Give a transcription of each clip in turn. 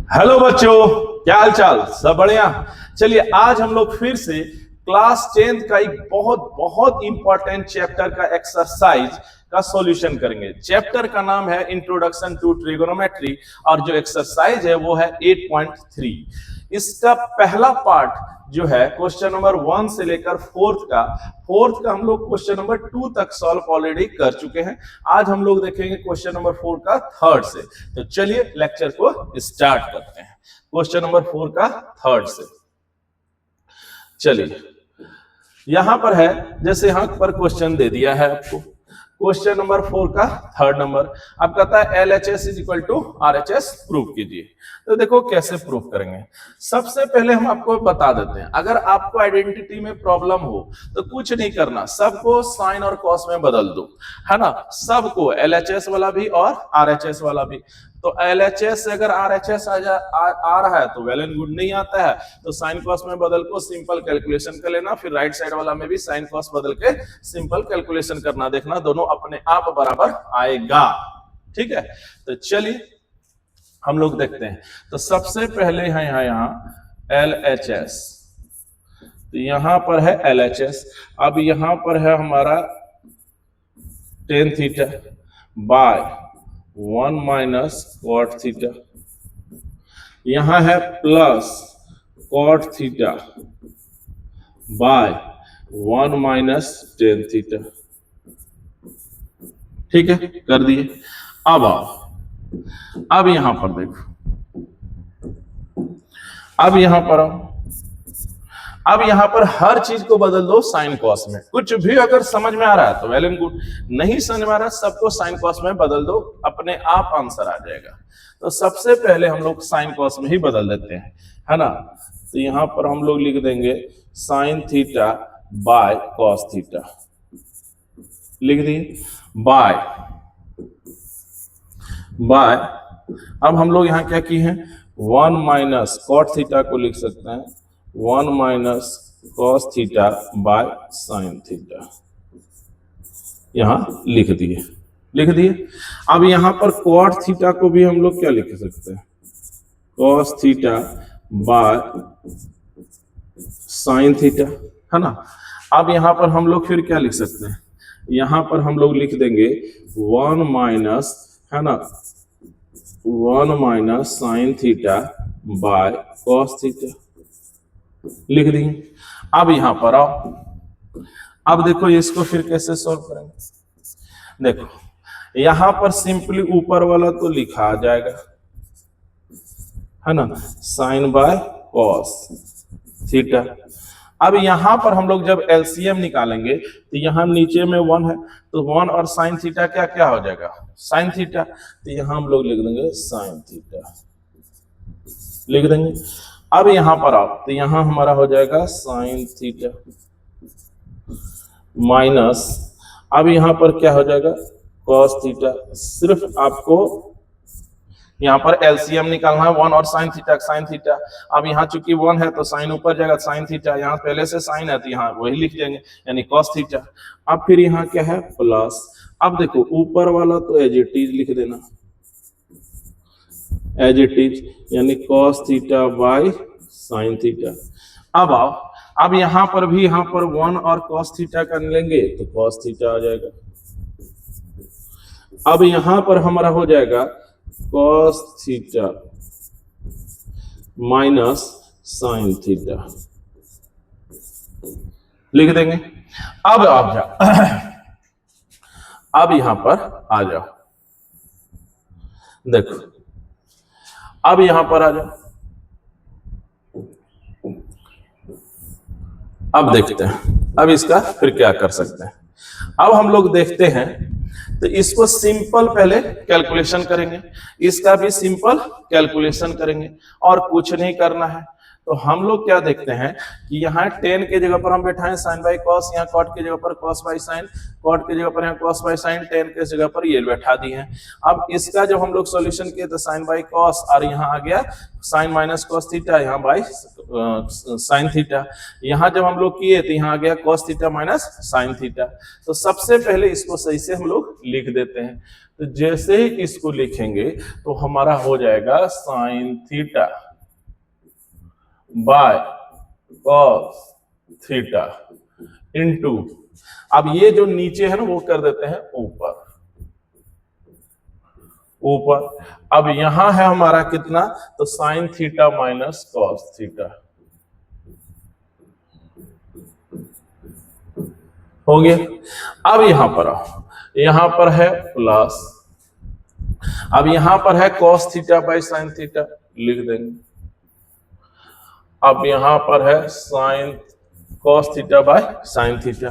Hello बच्चों, क्या हाल चाल? सब बढ़िया। चलिए आज हम लोग फिर से क्लास 10th का एक बहुत बहुत इंपॉर्टेंट चैप्टर का एक्सरसाइज का सॉल्यूशन करेंगे। चैप्टर का नाम है इंट्रोडक्शन टू ट्रिगोनोमेट्री और जो एक्सरसाइज है वो है 8.3। इसका पहला पार्ट जो है क्वेश्चन नंबर 1 से लेकर फोर्थ का हम लोग क्वेश्चन नंबर 2 तक सॉल्व ऑलरेडी कर चुके हैं। आज हम लोग देखेंगे क्वेश्चन नंबर 4 का थर्ड से। तो चलिए लेक्चर को स्टार्ट करते हैं क्वेश्चन नंबर 4 का थर्ड से। चलिए यहां पर है, जैसे यहां पर क्वेश्चन दे दिया है आपको, क्वेश्चन नंबर 4 का थर्ड नंबर। अब कहता है LHS is equal to RHS prove कीजिए। तो देखो कैसे प्रूव करेंगे। सबसे पहले हम आपको बता देते हैं, अगर आपको आइडेंटिटी में प्रॉब्लम हो तो कुछ नहीं करना, सबको साइन और कॉस में बदल दो, है ना। सबको LHS वाला भी और RHS वाला भी। तो LHS से अगर RHS आ रहा है तो वेल एंड गुड, नहीं आता है तो साइन कॉस में बदल को सिंपल कैलकुलेशन कर लेना। फिर राइट साइड वाला में भी साइन कॉस बदल के सिंपल कैलकुलेशन करना, देखना दोनों अपने आप बराबर आएगा। ठीक है, तो चलिए हम लोग देखते हैं। तो सबसे पहले है यहाँ LHS, तो यहां पर है LHS। अब यहां पर है हमारा tan theta by 1 minus cot theta, यहां है plus cot theta by 1 minus tan theta. ठीक है, कर दिए। अब यहां पर देखो, अब यहां पर अब यहां पर हर चीज को बदल दो साइन कॉस में। कुछ भी अगर समझ में आ रहा है तो वेल एंड गुड, नहीं समझ में आ रहा सबको साइन कॉस में बदल दो, अपने आप आंसर आ जाएगा। तो सबसे पहले हम लोग साइन कॉस में ही बदल देते हैं, है ना। तो यहां पर हम लोग लिख देंगे sine theta by cos theta, लिख दिए बाय अब हम लोग यहां क्या किए हैं, 1 माइनस कॉट थीटा को लिख सकते हैं 1 minus cos theta by sine theta, यहां लिख दिए। अब यहां पर कॉट थीटा को भी हम लोग क्या लिख सकते हैं, cos theta by sine theta, है ना। अब यहां पर हम लोग फिर क्या लिख सकते हैं, यहां पर हम लोग लिख देंगे 1 माइनस, है ना, 1 minus sine theta by cos theta, लिख देंगे। अब यहां पर आओ, अब देखो इसको फिर कैसे सॉल्व करेंगे। देखो यहां पर सिंपली ऊपर वाला तो लिखा आ जाएगा, है ना, साइन बाय कॉस थीटा। अब यहां पर हम लोग जब LCM निकालेंगे तो यहां नीचे में 1 है, तो 1 और साइन थीटा क्या क्या हो जाएगा, साइन थीटा। तो यहां हम लोग लिख देंगे साइन थीटा, लिख देंगे। अब यहां पर आओ, तो यहां हमारा हो जाएगा साइन थीटा माइनस, अब यहां पर क्या हो जाएगा, कॉस थीटा। सिर्फ आपको यहां पर LCM निकालना है, 1 और साइन थीटा। अब यहां चूंकि 1 है तो साइन ऊपर जाएगा, साइन थीटा, यहां पहले से साइन है तो यहां वही लिख देंगे, यानी कॉस थीटा। अब फिर यहां क्या है, प्लस। अब देखो ऊपर वाला तो एज इट इज लिख देना, एज इट इज, यानी cos theta by sine theta. अब आओ, अब यहां पर भी यहां पर 1 और कॉस थीटा कर लेंगे तो कॉस थीटा आ जाएगा। अब यहां पर हमारा हो जाएगा cos theta minus sine theta, लिख देंगे। अब आप जाओ, अब यहां पर आ जाओ, देखो अब यहां पर आ जाओ। अब देखते हैं, अब इसका फिर क्या कर सकते हैं। अब हम लोग देखते हैं, तो इसको सिंपल पहले कैलकुलेशन करेंगे, इसका भी सिंपल कैलकुलेशन करेंगे और कुछ नहीं करना है। तो हम लोग क्या देखते हैं कि यहाँ tan के जगह पर हम बैठाएं sin बाई cos, यहाँ cot के जगह पर cos बाई sin, cot के जगह पर यहाँ cos बाई sin, tan के जगह पर ये बैठा दिए हैं। अब इसका जब हम लोग सॉल्यूशन किए तो sin बाई cos और यहाँ आ गया sin माइनस cos थीटा, यहाँ बाई sin थीटा। यहाँ जब हम लोग किए तो यहाँ आ गया cos theta minus sin theta. तो सबसे पहले इसको सही से हम लोग लिख देते हैं। तो जैसे ही इसको लिखेंगे तो हमारा हो जाएगा sin theta by cos theta into, अब ये जो नीचे है ना वो कर देते हैं ऊपर ऊपर। अब यहां है हमारा कितना, तो sin theta minus cos theta हो गया। अब यहां पर आओ, यहां पर है प्लस, अब यहां पर है cos theta by sin theta लिख देंगे। अब यहां पर है sin cos theta by sin theta.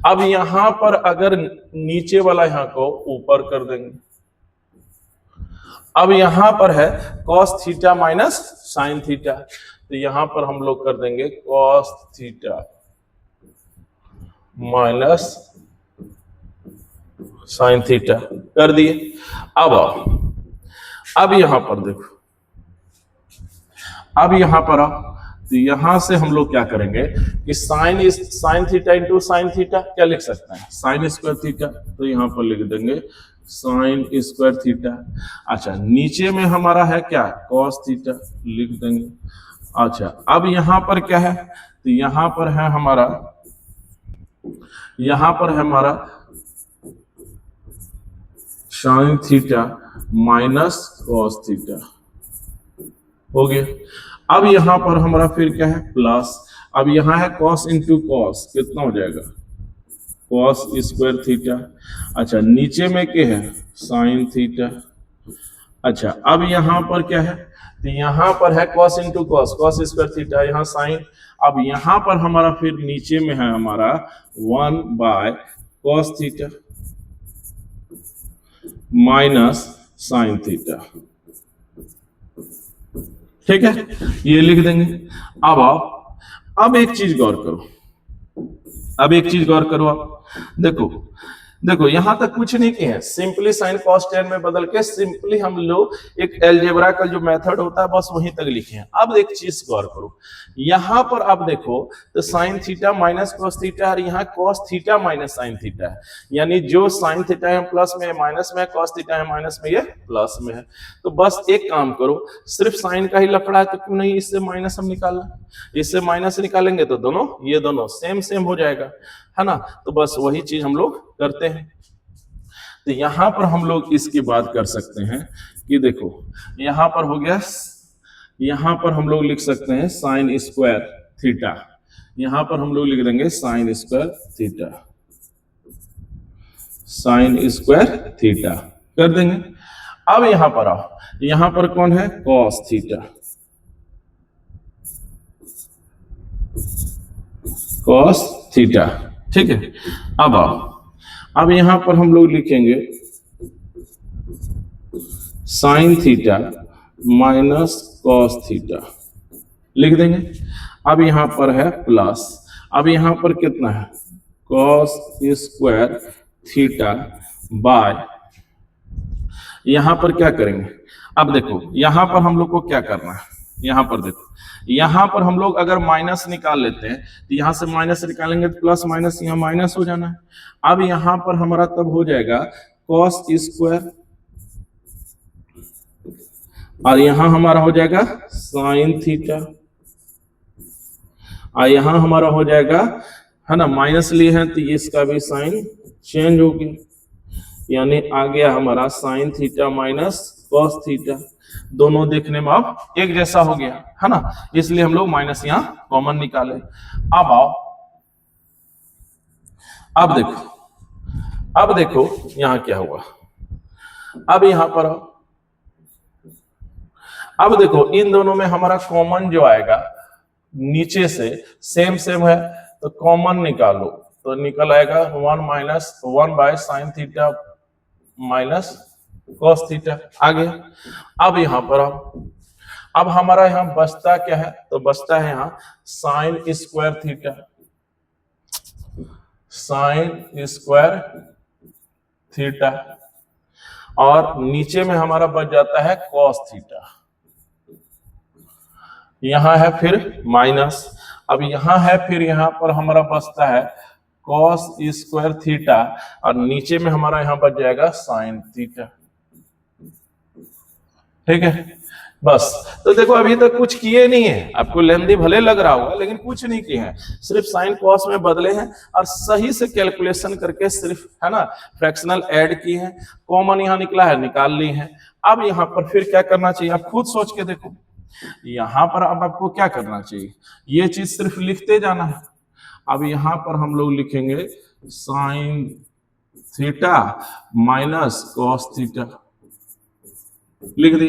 अब यहां पर अगर नीचे वाला यहां को ऊपर कर देंगे, अब यहां पर है cos theta minus sin theta, तो यहां पर हम लोग कर देंगे cos theta minus sin theta कर दिए। अब आओ, अब यहां पर देखो, अब यहां पर आओ, तो यहां से हम लोग क्या करेंगे कि sin theta into sin theta क्या लिख सकते हैं, sin स्क्वायर थीटा, तो यहां पर लिख देंगे sin स्क्वायर थीटा। अच्छा, नीचे में हमारा है क्या cos थीटा लिख देंगे। अच्छा, अब यहां पर क्या है, तो यहां पर है हमारा, यहां पर है हमारा sin theta minus cos theta हो गया। अब यहां पर हमारा फिर क्या है प्लस, अब यहां है cos इंटू cos, कितना हो जाएगा cos स्क्वायर थीटा। अच्छा, नीचे में क्या है sin थीटा। अच्छा, अब यहां पर क्या है, तो यहां पर है cos into cos, cos square theta, यहाँ sin। अब यहां पर हमारा फिर नीचे में है हमारा 1 by cos theta minus sin theta, ठीक है, ये लिख देंगे। अब आओ, अब एक चीज गौर करो, अब एक चीज गौर करो, आप देखो देखो यहां तक कुछ नहीं किए हैं, सिंपली sin cos tan में बदल के सिंपली हम लोग एक अलजेब्रा का जो मेथड होता है बस वहीं तक लिखे हैं। अब एक चीज गौर करो, यहां पर आप देखो तो sin theta minus cos theta और यहाँ cos theta minus sin theta है, यानी जो sin थीटा है प्लस में माइनस में, cos थीटा है माइनस में, ये प्लस में है। तो बस एक काम करो, सिर्फ sin का ही लफड़ा है तो क्यों नहीं इससे माइनस हम निकालना, इससे माइनस निकालेंगे तो दोनों ये दोनों सेम सेम हो जाएगा, है ना। तो बस वही चीज हम लोग करते हैं। तो यहां पर हम लोग इसकी बात कर सकते हैं कि देखो यहां पर हो गया, यहां पर हम लोग लिख सकते हैं sin स्क्वायर थीटा, यहां पर हम लोग लिख देंगे sin square theta, sin square theta कर देंगे। अब यहां पर आओ, यहां पर कौन है cos थीटा, cos थीटा, ठीक है। अब आओ, अब यहां पर हम लोग लिखेंगे sin theta minus cos theta लिख देंगे। अब यहां पर है प्लस, अब यहां पर कितना है cos स्क्वायर थीटा बाय, यहां पर क्या करेंगे, अब देखो यहां पर हम लोग को क्या करना है, यहां पर देखो, यहां पर हम लोग अगर माइनस निकाल लेते हैं तो यहां से माइनस निकालेंगे तो प्लस माइनस यहां माइनस हो जाना है। अब यहां पर हमारा तब हो जाएगा cos स्क्वायर और यहां हमारा हो जाएगा sin थीटा और यहां हमारा हो जाएगा, है ना, माइनस लिए हैं तो इसका भी साइन चेंज हो गया, यानी आ गया हमारा sin theta minus cos theta, दोनों देखने में अब एक जैसा हो गया, है ना, इसलिए हम लोग माइनस यहां कॉमन निकाले। अब आओ, अब देखो यहां क्या हुआ, अब यहां पर आओ, अब देखो इन दोनों में हमारा कॉमन जो आएगा नीचे से सेम सेम है तो कॉमन निकालो, तो निकल आएगा 1 minus 1 by sin theta minus cos theta आ गया। अब यहां पर आओ, अब हमारा यहाँ बचता क्या है, तो बचता है यहाँ sign square theta, sign square theta, और नीचे में हमारा बच जाता है कॉस थीटा। यहां है फिर माइनस, अब यहां है फिर यहां पर हमारा बचता है कॉस स्क्वायर थीटा, और नीचे में हमारा यहां बच जाएगा साइन थीटा। ठीक है, बस। तो देखो अभी तक कुछ किए नहीं है, आपको लेंदी भले लग रहा होगा लेकिन कुछ नहीं किए हैं, सिर्फ साइन कॉस में बदले हैं और सही से कैलकुलेशन करके सिर्फ, है ना, फ्रैक्शनल ऐड किए हैं, कॉमन यहां निकला है निकाल ली है। अब यहां पर फिर क्या करना चाहिए, आप खुद सोच के देखो। यहां पर अब आपको क्या करना चाहिए, ये चीज सिर्फ लिखते जाना है। अब यहां पर हम लोग लिखेंगे sign theta minus cos theta, लिख दी।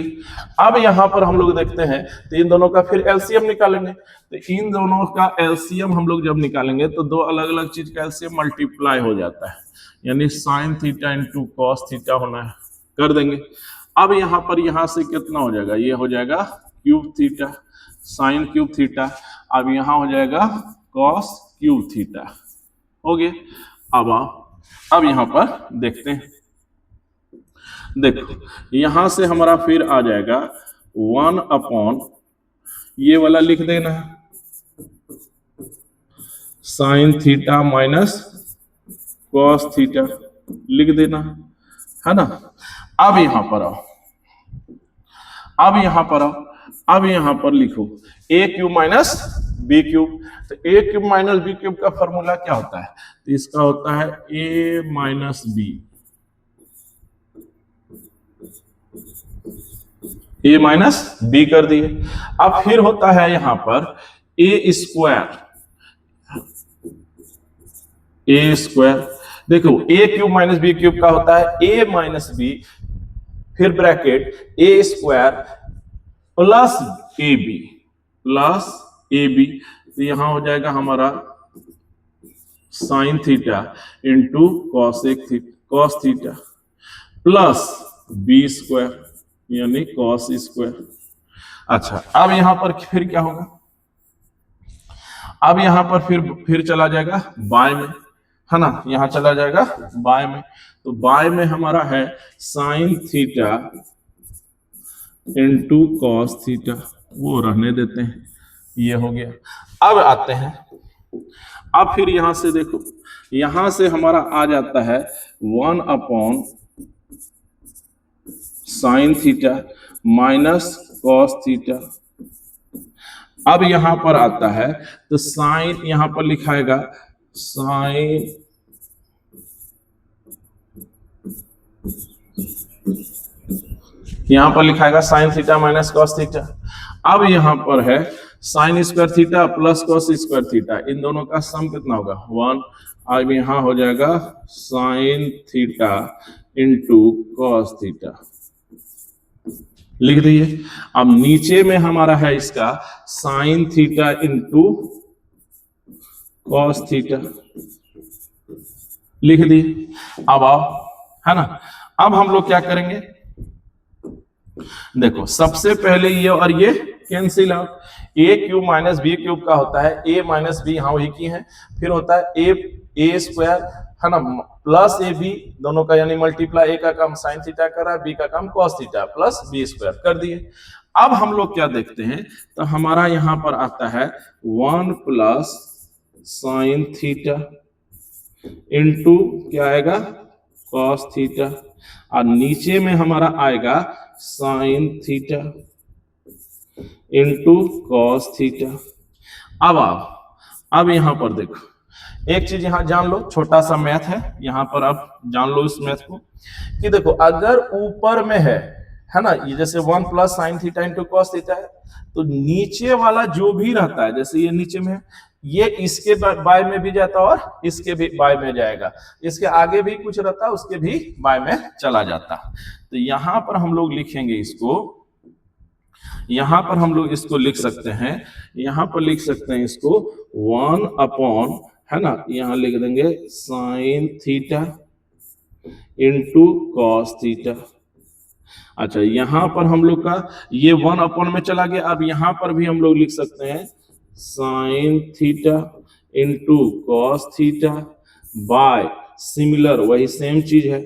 अब यहां पर हम लोग देखते हैं तो इन दोनों का फिर एलसीएम निकालेंगे। तो इन दोनों का एलसीएम हम लोग जब निकालेंगे तो दो अलग अलग चीज का एलसीएम मल्टीप्लाई हो जाता है, यानी sign theta into cos theta होना है, कर देंगे। अब यहां पर यहां से कितना हो जाएगा, ये हो जाएगा cube theta, sine cube theta, अब यहां हो जाएगा कॉस क्यूब थीटा, हो गया। अब यहां पर देखते हैं, देखो यहां से हमारा फिर आ जाएगा 1 ये वाला लिख देना है sign theta minus cos theta, लिख देना है ना। अब यहां पर आओ, अब यहां पर आओ, अब यहां पर लिखो ए क्यूब माइनस बी क्यूब। तो ए क्यूब माइनस बी क्यूब का फॉर्मूला क्या होता है, तो इसका होता है ए माइनस बी, ए माइनस बी कर दिए। अब फिर होता है यहां पर ए स्क्वायर, ए स्क्वायर, देखो A cube minus B cube का होता है ए माइनस बी, फिर bracket A square plus A B, plus A B. तो यहां हो जाएगा हमारा sine theta into cos theta plus B square यानी कॉस स्क्वायर। अच्छा, अब यहां पर फिर क्या होगा, अब यहां पर फिर चला जाएगा बाय में, है ना, यहां चला जाएगा बाय में। तो बाय में हमारा है sign theta into cos theta, वो रहने देते हैं, ये हो गया। अब आते हैं, अब फिर यहां से देखो, यहां से हमारा आ जाता है 1 sign theta minus cos theta. अब यहां पर आता है तो साइन, यहां पर लिखाएगा साइन यहां पर लिखाएगा sine theta minus cos theta. अब यहां पर है sine square theta plus cos square theta, इन दोनों का सम कितना होगा 1। अब यहां हो जाएगा sign theta into cos theta, लिख दिए। अब नीचे में हमारा है इसका sign theta into cos theta, लिख दिए। अब आओ, है ना, अब हम लोग क्या करेंगे, देखो सबसे पहले ये और ये कैंसिल आउट, ए क्यूब माइनस बी क्यूब का होता है ए माइनस बी, यहां वही की है, फिर होता है ए स्क्वायर, है ना, प्लस ए बी, दोनों का यानी मल्टीप्लाई, ए का काम साइन थीटा कर रहा है, बी का काम cos theta, plus B square कर दिए। अब हम लोग क्या देखते हैं, तो हमारा यहां पर आता है 1 प्लस साइन थीटा इंटू क्या आएगा कॉस थीटा, और नीचे में हमारा आएगा sign theta into cos theta. अब यहां पर देखो, एक चीज यहां जान लो, छोटा सा मैथ है यहां पर, आप जान लो इस मैथ को कि देखो अगर ऊपर में है ना, ये जैसे 1 plus sign theta into cos theta है, तो नीचे वाला जो भी रहता है, जैसे ये नीचे में है, ये इसके बाय में भी जाता है और इसके भी बाय में जाएगा, इसके आगे भी कुछ रहता है उसके भी बाय में चला जाता। तो यहां पर हम लोग लिखेंगे इसको, यहां पर हम लोग इसको लिख सकते हैं, यहां पर लिख सकते हैं इसको 1 है ना, यहां लिख देंगे sign theta into cos theta, अच्छा, यहां पर हम लोग का ये 1 में चला गया। अब यहां पर भी हम लोग लिख सकते हैं sign theta into cos theta by similar, वही सेम चीज है,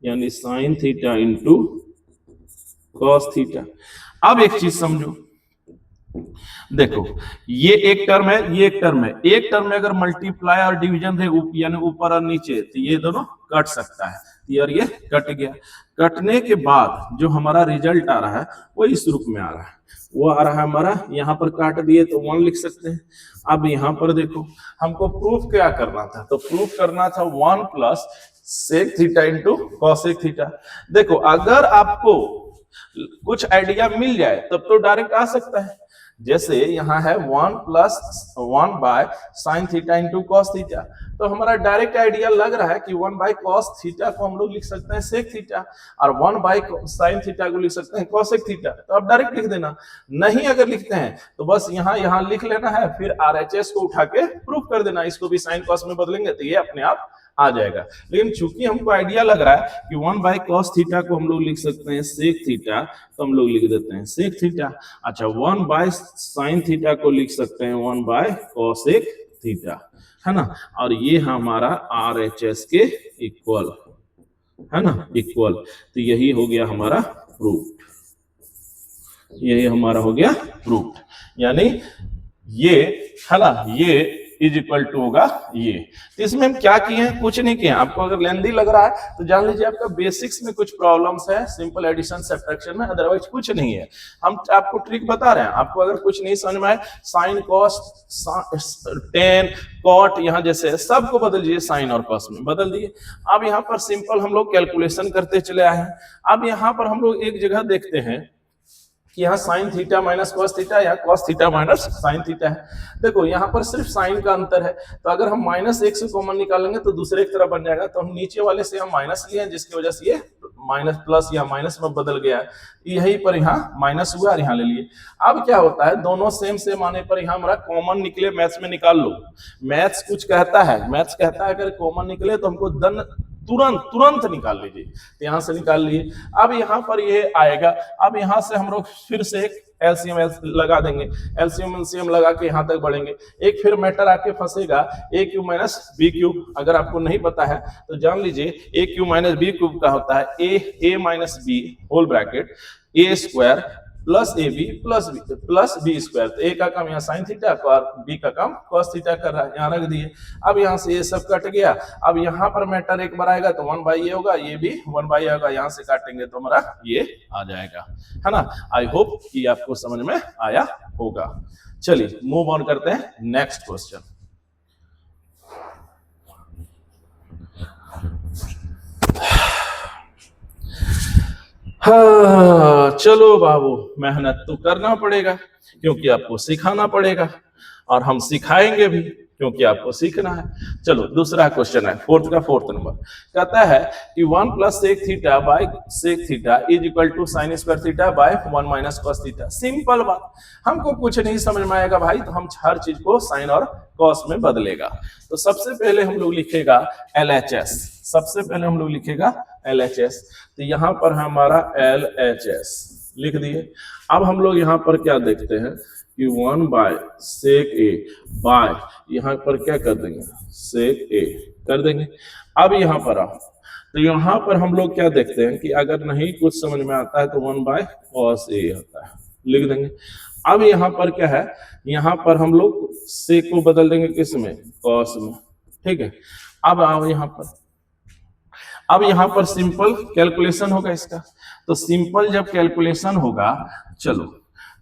यानी sign theta into cos theta. अब एक चीज समझो, देखो ये एक टर्म है, ये एक टर्म है। एक टर्म में अगर मल्टीप्लाई और डिवीजन रहे यानी ऊपर और नीचे, तो ये दोनों कट सकता है, और ये कट गया। कटने के बाद जो हमारा रिजल्ट आ रहा है वो इस रूप में आ रहा है, वो आ रहा है हमारा, यहाँ पर काट दिए तो 1 लिख सकते हैं। अब यहाँ पर देखो हमको प्रूफ क्या करना था, तो प्रूफ करना था 1 plus sec theta into cosec theta. देखो अगर आपको कुछ आइडिया मिल जाए तब तो डायरेक्ट आ सकता है, जैसे यहाँ है 1 plus 1 by sine theta into cos theta, तो हमारा डायरेक्ट आइडिया लग रहा है कि 1 बाय कॉस थीटा को हम लोग लिख सकते हैं सेक थीटा, और 1 बाय साइन थीटा को लिख सकते हैं कॉसेक थीटा, तो आप डायरेक्ट लिख देना। नहीं अगर लिखते हैं तो बस यहाँ लिख लेना है, फिर RHS को उठा के प्रूफ कर देना, इसको भी साइन कॉस में बदलेंगे तो ये अपने आप आ जाएगा। लेकिन चूंकि हमको आइडिया लग रहा है कि 1 बाय कॉस थीटा को हम लोग लिख सकते हैं सेक थीटा, तो हम लोग लिख देते हैं सेक थीटा। अच्छा, 1 बाय साइन थीटा को लिख सकते हैं 1 बाय कॉसेक थीटा, है ना, और ये हमारा RHS के इक्वल, है ना, इक्वल। तो यही हो गया हमारा प्रूफ, यही हमारा हो गया प्रूफ, यानी ये, है ना, ये इज इक्वल टू होगा ये। तो इसमें हम क्या किए हैं, कुछ नहीं किए। आपको अगर लेंथी लग रहा है तो जान लीजिए आपका बेसिक्स में कुछ प्रॉब्लम्स है सिंपल एडिशन सब्ट्रैक्शन में, अदरवाइज कुछ नहीं है। हम आपको ट्रिक बता रहे हैं, आपको अगर कुछ नहीं समझ में आए, साइन कॉस टेन कॉट यहाँ जैसे सबको बदल दीजिए, साइन और कॉस में बदल दिए। अब यहाँ पर सिंपल हम लोग कैलकुलेशन करते चले आए हैं। अब यहाँ पर हम लोग एक जगह देखते हैं कि यहाँ sine theta minus cos theta या cos theta minus sine theta है। देखो यहाँ पर सिर्फ साइन का अंतर है, तो अगर हम -1 से कॉमन निकालेंगे तो दूसरे की तरफ बन जाएगा, तो हम नीचे वाले से हम माइनस लिए हैं, जिसकी वजह से ये माइनस प्लस या माइनस में बदल गया है। यही पर यहाँ माइनस हुआ और यहाँ ले लिए। अब क्या होता है, दोनों सेम सेम आने पर यहाँ हमारा कॉमन निकले, मैथ्स में निकाल लो। मैथ्स कुछ कहता है, मैथ्स कहता है अगर कॉमन निकले तो हमको तुरंत निकाल लीजिए, तो यहां से निकाल लिए। अब यहाँ पर ये आएगा, अब यहाँ से हम लोग फिर से एक एलसीएम लगा देंगे, एलसीएम लगा के यहाँ तक बढ़ेंगे। एक फिर मैटर आके फंसेगा a cube minus B cube, अगर आपको नहीं पता है तो जान लीजिए a cube minus B cube का होता है ए minus b whole bracket A square plus A B plus B square. तो ए का काम यहाँ साइन थीटा और बी का काम कॉस थीटा कर रहा है, यहाँ रख दिए। अब यहाँ से ये सब कट गया। अब यहाँ पर मैटर एक बार आएगा तो 1 बाई ए होगा, ये भी 1 बाई ए होगा, यहाँ से काटेंगे तो हमारा ये आ जाएगा, है ना। आई होप कि आपको समझ में आया होगा। चलिए मूव ऑन करते हैं नेक्स्ट क्वेश्चन। हाँ, चलो बाबू, मेहनत तो करना पड़ेगा क्योंकि आपको सिखाना पड़ेगा, और हम सिखाएंगे भी क्योंकि आपको सीखना है। चलो दूसरा क्वेश्चन है, फोर्थ नंबर, कहता है कि 1 plus sec theta by sec theta is equal to sine square theta by 1 minus cos theta. Simple बात, हमको कुछ नहीं समझ में आएगा भाई तो हम हर चीज को साइन और कॉस में बदलेगा। तो सबसे पहले हम लोग लिखेगा LHS, सबसे पहले हम लोग लिखेगा LHS। तो यहाँ पर हमारा LHS लिख दिए। अब हम लोग यहाँ पर क्या देखते हैं कि 1 बाय सेक ए बाय, यहाँ पर क्या कर देंगे, सेक ए कर देंगे। अब यहाँ पर आओ, तो यहाँ पर हम लोग क्या देखते हैं कि अगर नहीं कुछ समझ में आता है तो 1 बाय कॉस ए होता है, लिख देंगे। अब यहाँ पर क्या है, यहाँ पर हम लोग सेक को बदल देंगे किस में, कॉस में, ठीक है। अब आओ यहाँ पर, अब यहाँ पर सिंपल कैलकुलेशन होगा इसका। तो सिंपल जब कैलकुलेशन होगा, चलो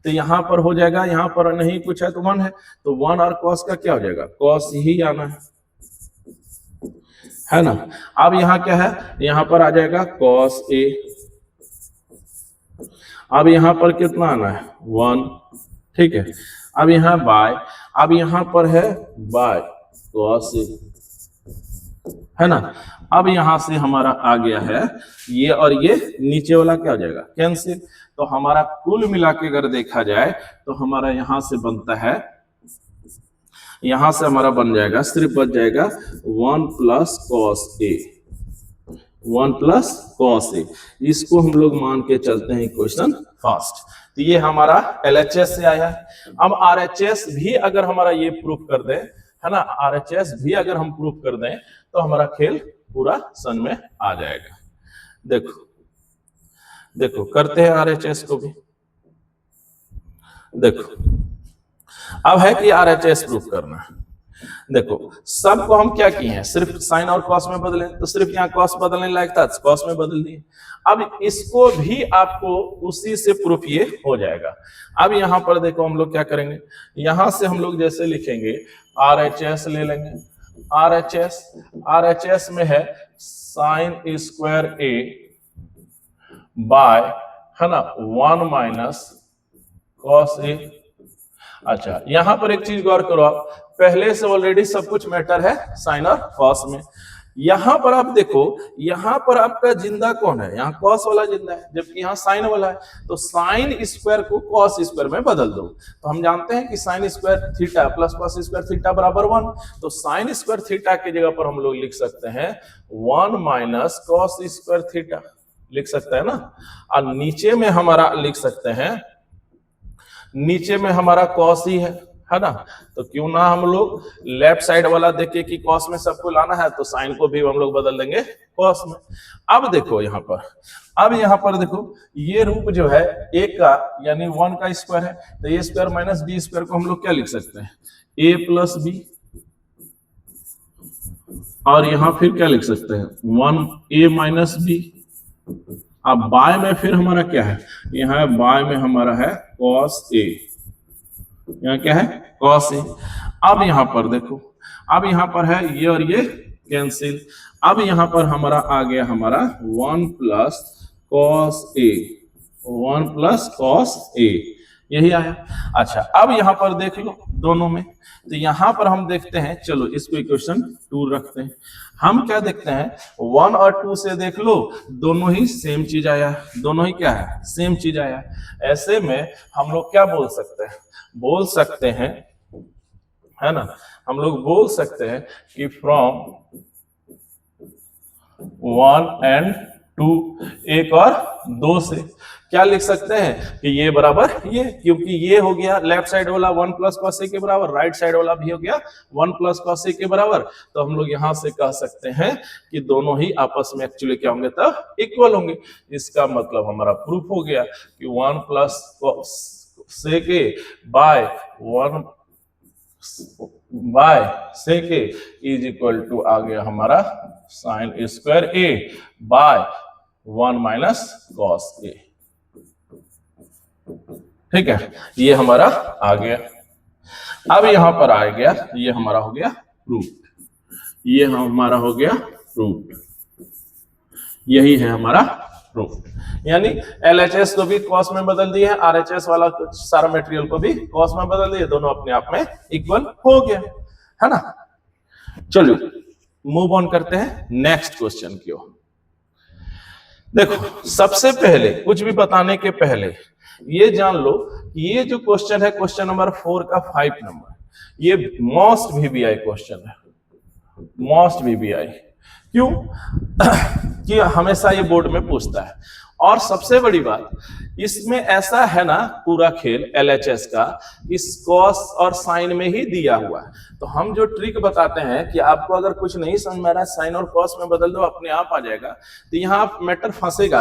तो यहाँ पर हो जाएगा, यहाँ पर नहीं कुछ है तो 1 है, तो 1 और कॉस का क्या हो जाएगा, कॉस ही आना है ना। अब यहाँ क्या है, यहाँ पर आ जाएगा कॉस ए। अब यहाँ पर कितना आना है, 1, ठीक है। अब यहाँ बाय, अब यहाँ पर है बाय कॉस ए, है ना। अब यहां से हमारा आ गया है ये, और ये नीचे वाला क्या हो जाएगा, कैंसिल। तो हमारा कुल मिला के अगर देखा जाए तो हमारा यहां से बनता है, यहां से हमारा बन जाएगा, सिर्फ बच जाएगा 1 प्लस कॉस ए, 1 प्लस कॉस ए, इसको हम लोग मान के चलते हैं इक्वेशन फर्स्ट। तो ये हमारा LHS से आया है। अब RHS भी अगर हमारा ये प्रूफ कर दे, है ना, RHS भी अगर हम प्रूफ कर दें तो हमारा खेल पूरा सन में आ जाएगा। देखो देखो करते हैं RHS को भी। देखो अब है कि RHS प्रूफ करना है। देखो सबको हम क्या किए हैं, सिर्फ साइन और कॉस में बदले, तो सिर्फ यहाँ कॉस बदलने लायक था, कॉस में बदल दिए। अब इसको भी आपको उसी से प्रूफ ये हो जाएगा। अब यहाँ पर देखो हम लोग क्या करेंगे, यहां से हम लोग जैसे लिखेंगे RHS ले लेंगे। RHS में है साइन स्क्वायर ए बाय, है ना, 1 माइनस कॉस ए। अच्छा यहां पर एक चीज गौर करो आप, पहले से ऑलरेडी सब कुछ मैटर है साइन और कॉस में। यहां पर आप देखो, यहां पर आपका जिंदा कौन है, यहाँ कॉस वाला जिंदा है, जबकि यहाँ साइन वाला है। तो साइन स्क्वायर को कॉस स्क्वायर में बदल दो, तो हम जानते हैं कि sine square theta plus cos square theta बराबर 1। तो साइन स्क्वायर थीटा की जगह पर हम लोग लिख सकते हैं 1 माइनस कॉस स्क्वायर थीटा, लिख सकते हैं ना। और नीचे में हमारा लिख सकते हैं, नीचे में हमारा कॉस ही है ना, तो क्यों ना हम लोग लेफ्ट साइड वाला देखे कि कॉस में सबको लाना है, तो साइन को भी हम लोग बदल देंगे कॉस में। अब देखो यहाँ पर, अब यहाँ पर देखो ये रूप जो है a का यानी 1 का स्क्वायर है, तो ए स्क्वायर माइनस बी स्क्वायर को हम लोग क्या लिख सकते हैं, a प्लस बी, और यहाँ फिर क्या लिख सकते हैं 1a माइनस बी। अब बाय में फिर हमारा क्या है, यहाँ बाय में हमारा है कॉस ए, यहाँ क्या है कॉस ए। अब यहाँ पर देखो, अब यहाँ पर है ये और ये कैंसिल। अब यहाँ पर हमारा आ गया हमारा 1 प्लस कॉस ए, 1 प्लस कॉस ए, यही आया। अच्छा अब यहाँ पर देख लो दोनों में, तो यहाँ पर हम देखते हैं, चलो इसको इक्वेशन 2 रखते हैं। हम क्या देखते हैं 1 और 2 से देख लो, दोनों ही सेम चीज आया, दोनों ही क्या है सेम चीज आया। ऐसे में हम लोग क्या बोल सकते हैं, बोल सकते हैं, है ना, हम लोग बोल सकते हैं कि फ्रॉम 1 एंड 2, 1 और 2 से क्या लिख सकते हैं कि ये बराबर ये, क्योंकि ये हो गया लेफ्ट साइड वाला 1 प्लस कॉस ए के बराबर, राइट साइड वाला भी हो गया 1 प्लस कॉस ए के बराबर। तो हम लोग यहां से कह सकते हैं कि दोनों ही आपस में एक्चुअली क्या होंगे, तब इक्वल होंगे। इसका मतलब हमारा प्रूफ हो गया कि 1 प्लस कॉस ए के by 1 by sec a is equal to आ गया हमारा sine square a by 1 minus cos a. ठीक है, ये हमारा आ गया। अब यहां पर आ गया, ये हमारा हो गया प्रूफ, ये हमारा हो गया प्रूफ, यही है हमारा प्रूफ। यानी LHS को भी कॉस में बदल दिए हैं, RHS वाला सारा मटेरियल को भी कॉस में बदल दिए, दोनों अपने आप में इक्वल हो गया, है ना। चलो मूव ऑन करते हैं नेक्स्ट क्वेश्चन की ओर। देखो सबसे पहले कुछ भी बताने के पहले ये जान लो कि ये जो क्वेश्चन है क्वेश्चन नंबर 4 का 5 नंबर, ये मोस्ट VBI क्वेश्चन है, मोस्ट VBI। क्यों कि हमेशा ये बोर्ड में पूछता है। और सबसे बड़ी बात इसमें ऐसा है ना, पूरा खेल LHS का इस कॉस और साइन में ही दिया हुआ है। तो हम जो ट्रिक बताते हैं कि आपको अगर कुछ नहीं समझ में आ रहा है, साइन और कॉस में बदल दो, अपने आप आ जाएगा। तो यहाँ मैटर फंसेगा,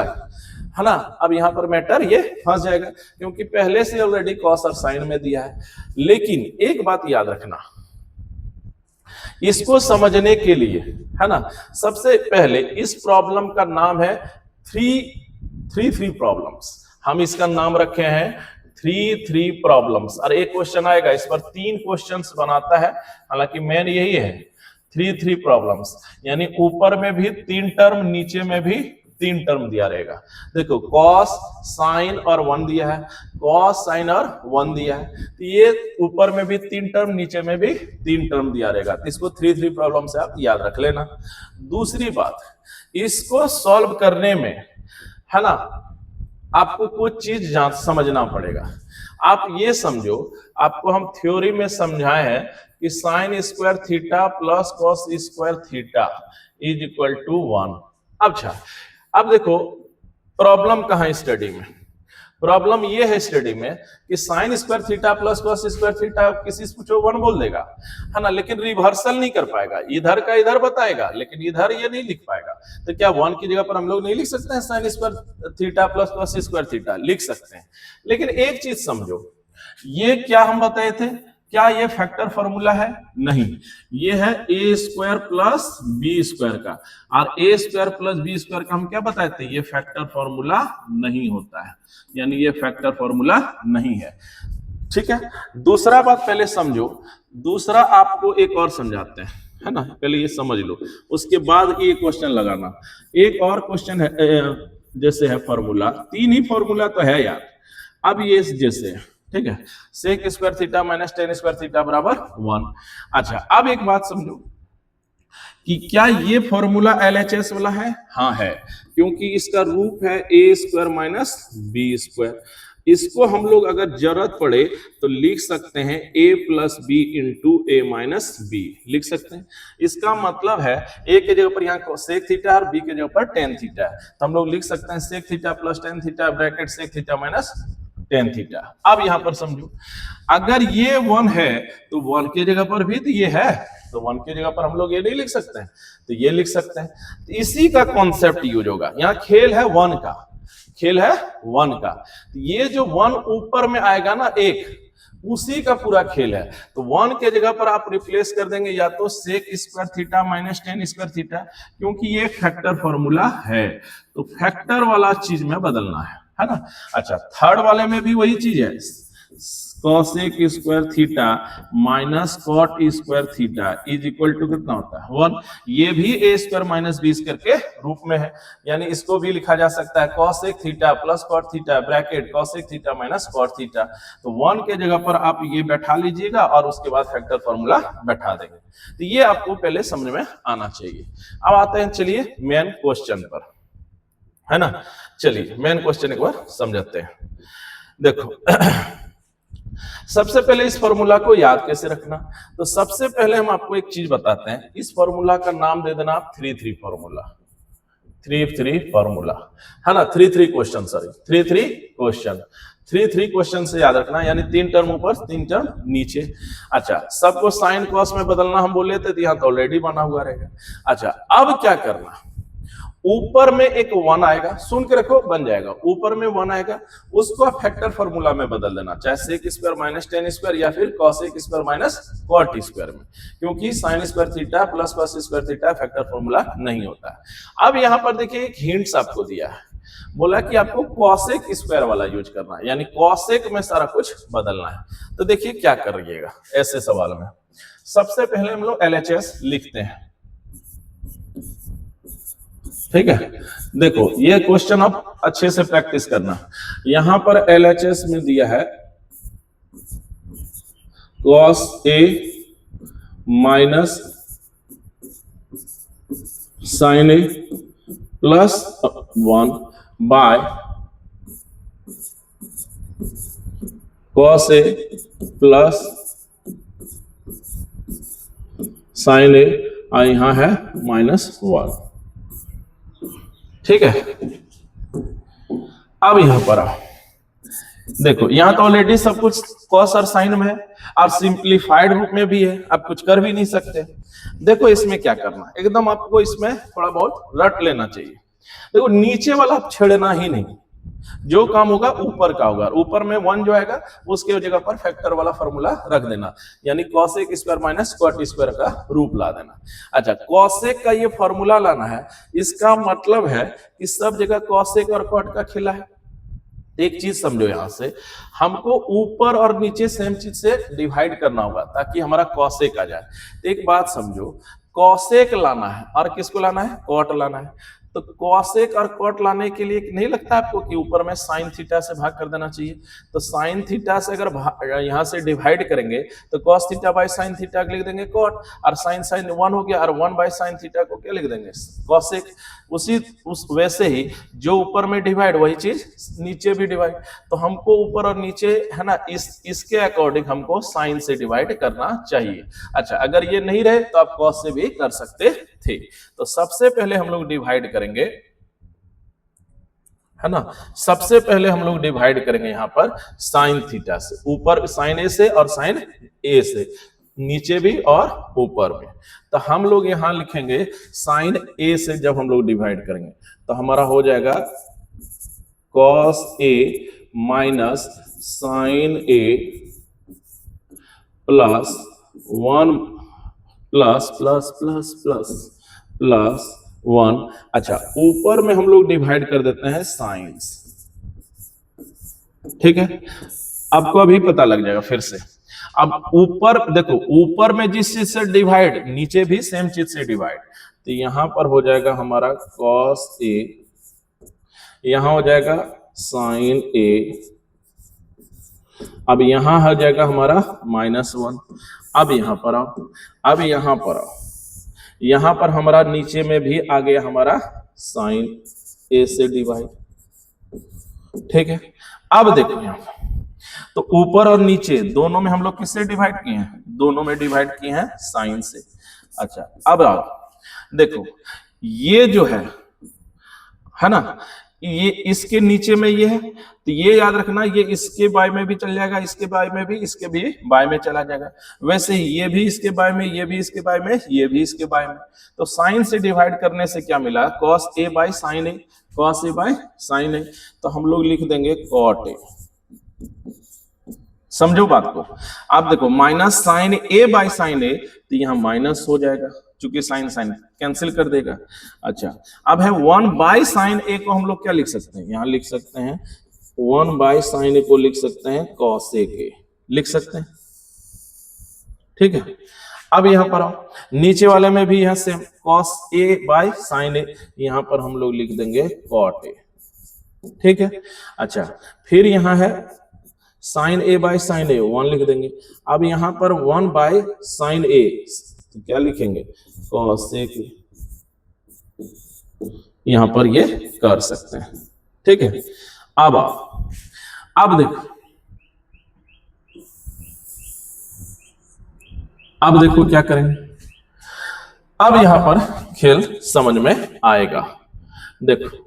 है ना। अब यहाँ पर मैटर ये फंस जाएगा क्योंकि पहले से ऑलरेडी कॉस और साइन में दिया है। लेकिन एक बात याद रखना, इसको समझने के लिए, है ना, सबसे पहले इस प्रॉब्लम का नाम है 3 प्रॉब्लम्स। हम इसका नाम रखे हैं 3 प्रॉब्लम्स। और एक क्वेश्चन आएगा इस पर 3 क्वेश्चंस बनाता है, हालांकि मेन यही है 3 प्रॉब्लम्स, यानी ऊपर में भी 3 टर्म, नीचे में भी 3 टर्म दिया रहेगा। देखो कॉस साइन और 1 दिया है, कॉस साइन और 1 दिया है, तो ये ऊपर में भी 3 टर्म, नीचे में भी 3 टर्म दिया रहेगा। तो इसको 3 प्रॉब्लम से आप याद रख लेना। दूसरी बात, इसको सॉल्व करने में, है ना, आपको कुछ चीज समझना पड़ेगा। आप ये समझो, आपको हम थ्योरी में समझाए हैं कि sine square theta plus cos square theta is equal to 1, अच्छा, अब देखो प्रॉब्लम कहाँ है स्टडी में। प्रॉब्लम ये है स्टडी में कि sine square theta plus cos square theta किसी से पूछो 1 बोल देगा, है ना, लेकिन रिवर्सल नहीं कर पाएगा, इधर का इधर बताएगा लेकिन इधर ये नहीं लिख पाएगा। तो क्या 1 की जगह पर हम लोग नहीं लिख सकते हैं sign square theta plus cos square theta? लिख सकते हैं, लेकिन एक चीज समझो, ये क्या हम बताए थे, क्या ये फैक्टर फॉर्मूला है? नहीं, ये है ए स्क्वायर प्लस बी स्क्वायर का, और ए स्क्वायर प्लस बी स्क्वायर का हम क्या बताए थे, ये फैक्टर फॉर्मूला नहीं होता है, यानी ये फैक्टर फॉर्मूला नहीं है। ठीक है, दूसरा बात पहले समझो, दूसरा आपको एक और समझाते हैं, है ना, पहले ये समझ लो, उसके बाद ये क्वेश्चन लगाना। एक और क्वेश्चन है, जैसे है फॉर्मूला, 3 ही फॉर्मूला तो है यार। अब ये जैसे, ठीक है, sec square theta minus tan square theta बराबर 1। अच्छा, अब एक बात समझो कि क्या ये फॉर्मूला LHS वाला है? हाँ है, क्योंकि इसका रूप है ए स्क्वायर माइनस बी स्क्वायर। इसको हम लोग अगर जरूरत पड़े तो लिख सकते हैं a plus B into A minus B, लिख सकते हैं। इसका मतलब है a के जगह पर यहाँ सेक थीटा और b के जगह पर टेन थीटा है, तो हम लोग लिख सकते हैं sec theta plus tan theta bracket sec theta minus tan theta. अब यहां पर समझो, अगर ये 1 है तो 1 की जगह पर भी तो ये है, तो 1 की जगह पर हम लोग ये नहीं लिख सकते हैं, तो ये लिख सकते हैं। तो इसी का कॉन्सेप्ट यूज होगा, यहाँ खेल है 1 का, खेल है 1 का। तो ये जो 1 ऊपर में आएगा ना एक, उसी का पूरा खेल है। तो 1 के जगह पर आप रिप्लेस कर देंगे या तो sec square theta minus tan square theta, क्योंकि ये फैक्टर फॉर्मूला है, तो फैक्टर वाला चीज में बदलना है ना। अच्छा, थर्ड वाले में भी वही चीज है, cosec square theta minus cot square theta is equal to कितना होता है 1। ये भी A square minus B square के रूप में है, यानी इसको भी लिखा जा सकता है cosec theta plus cot theta bracket cosec theta minus cot theta. तो 1 के जगह पर आप ये बैठा लीजिएगा और उसके बाद फैक्टर फॉर्मूला बैठा देंगे। तो ये आपको पहले समझ में आना चाहिए। अब आते हैं चलिए मेन क्वेश्चन पर, है ना। चलिए मेन क्वेश्चन एक बार समझते हैं। देखो सबसे पहले इस फॉर्मूला को याद कैसे रखना, तो सबसे पहले हम आपको एक चीज बताते हैं, इस फॉर्मूला का नाम दे देना आप 3-3 फॉर्मूला, 3-3 फॉर्मूला, है ना। 3-3 क्वेश्चन, सॉरी 3-3 क्वेश्चन, 3-3 क्वेश्चन से याद रखना, यानी 3 टर्म ऊपर 3 टर्म नीचे। अच्छा, सबको साइन कॉस में बदलना हम बोले थे, तो यहाँ तो ऑलरेडी बना हुआ रहेगा। अच्छा, अब क्या करना, ऊपर में एक 1 आएगा, सुन के रखो, बन जाएगा, ऊपर में 1 आएगा, उसको आप फैक्टर फॉर्मूला में बदल देना, चाहे sec square minus tan square या फिर cosec square minus cot square में, क्योंकि sine square theta plus cos square theta factor formula नहीं होता है। अब यहां पर देखिए एक हिंट्स आपको दिया है, बोला कि आपको कॉसेक स्क्वायर वाला यूज करना है, यानी कॉसेक में सारा कुछ बदलना है। तो देखिए क्या कर रहिएगा ऐसे सवाल में। सबसे पहले हम लोग LHS लिखते हैं, ठीक है। देखो ये क्वेश्चन आप अच्छे से प्रैक्टिस करना। यहां पर LHS में दिया है cos A minus sin A plus 1 by cos A plus sin A, और यहां है -1, ठीक है। अब यहां पर आओ, देखो यहां तो ऑलरेडी सब कुछ कॉस और साइन में है और सिंप्लीफाइड रूप में भी है, आप कुछ कर भी नहीं सकते। देखो इसमें क्या करना, एकदम आपको इसमें थोड़ा बहुत रट लेना चाहिए। देखो नीचे वाला आप छेड़ना ही नहीं, जो काम होगा ऊपर का होगा। ऊपर में 1 जो आएगा उसके जगह पर फैक्टर वाला फॉर्मूला रख देना, यानी cosec square minus cot square का रूप ला देना। अच्छा, कॉसेक का ये फॉर्मूला लाना है, इसका मतलब है कि सब जगह कॉसेक और कॉट का खेला है। एक चीज समझो, यहां से हमको ऊपर और नीचे सेम चीज से डिवाइड करना होगा ताकि हमारा कॉसेक आ जाए। तो एक बात समझो, कॉसेक लाना है और किसको लाना है, कॉट लाना है। तो कॉसेक और कॉट लाने के लिए नहीं लगता आपको कि ऊपर में साइन थीटा से भाग कर देना चाहिए। तो साइन थीटा से अगर यहां से डिवाइड करेंगे तो cos theta by sine theta लिख देंगे कॉट, और साइन साइन 1 हो गया, और 1 बाय साइन थीटा को क्या लिख देंगे, कॉसेक। उस वैसे ही जो ऊपर में डिवाइड वही चीज नीचे भी डिवाइड। तो हमको ऊपर और नीचे, है ना, इसके अकॉर्डिंग हमको साइन से डिवाइड करना चाहिए। अच्छा, अगर ये नहीं रहे तो आप कॉस से भी कर सकते थे। तो सबसे पहले हम लोग डिवाइड करेंगे करेंगे, है ना, सबसे पहले हम लोग डिवाइड करेंगे यहां पर साइन थीटा से, ऊपर साइन ए से और साइन ए से, नीचे भी और ऊपर भी। तो हम लोग यहां लिखेंगे साइन ए से जब हम लोग डिवाइड करेंगे तो हमारा हो जाएगा cos a minus sine a plus 1 plus plus plus plus plus 1। अच्छा, ऊपर में हम लोग डिवाइड कर देते हैं साइंस, ठीक है, आपको अभी पता लग जाएगा फिर से। अब ऊपर देखो, ऊपर में जिस चीज से डिवाइड, नीचे भी सेम चीज से डिवाइड, तो यहां पर हो जाएगा हमारा कॉस ए, यहां हो जाएगा साइन ए, अब यहां हो जाएगा हमारा -1। अब यहां पर आओ, अब यहां पर आओ, यहां पर हमारा नीचे में भी आ गया हमारा साइन ए से डिवाइड, ठीक है। अब देखो यहां तो ऊपर और नीचे दोनों में हम लोग किससे डिवाइड किए हैं, दोनों में डिवाइड किए हैं साइन से। अच्छा, अब आओ देखो, ये जो है ना, ये इसके नीचे में ये है, तो ये याद रखना, ये इसके बाय में भी चल जाएगा, इसके बाय में भी, इसके भी बाय में चला जाएगा। वैसे ही ये भी इसके बाय में, ये भी इसके बाय में, ये भी इसके बाय में। तो साइन से डिवाइड करने से क्या मिला, cos a by sine a, cos a by sine a. तो हम लोग लिख देंगे कॉट ए, समझो बात को। आप देखो minus sine a by sine a, तो यहां माइनस हो जाएगा चूंकि साइन साइन कैंसिल कर देगा। अच्छा, अब है 1 बाय साइन ए को हम लोग क्या लिख सकते हैं, यहां लिख सकते हैं 1 बाय साइन ए को लिख सकते हैं कॉस ए के, लिख सकते हैं, ठीक है। अब यहां पर आओ, नीचे वाले में भी यहां same cos a by sine a, यहां पर हम लोग लिख देंगे कॉट ए, ठीक है। अच्छा, फिर यहां है साइन ए बाय साइन ए, 1 लिख देंगे। अब यहां पर 1 बाय साइन ए, तो क्या लिखेंगे कॉस ए के, यहां पर ये कर सकते हैं, ठीक है। अब आओ, अब देखो, अब देखो क्या करेंगे, अब यहां पर खेल समझ में आएगा। देखो,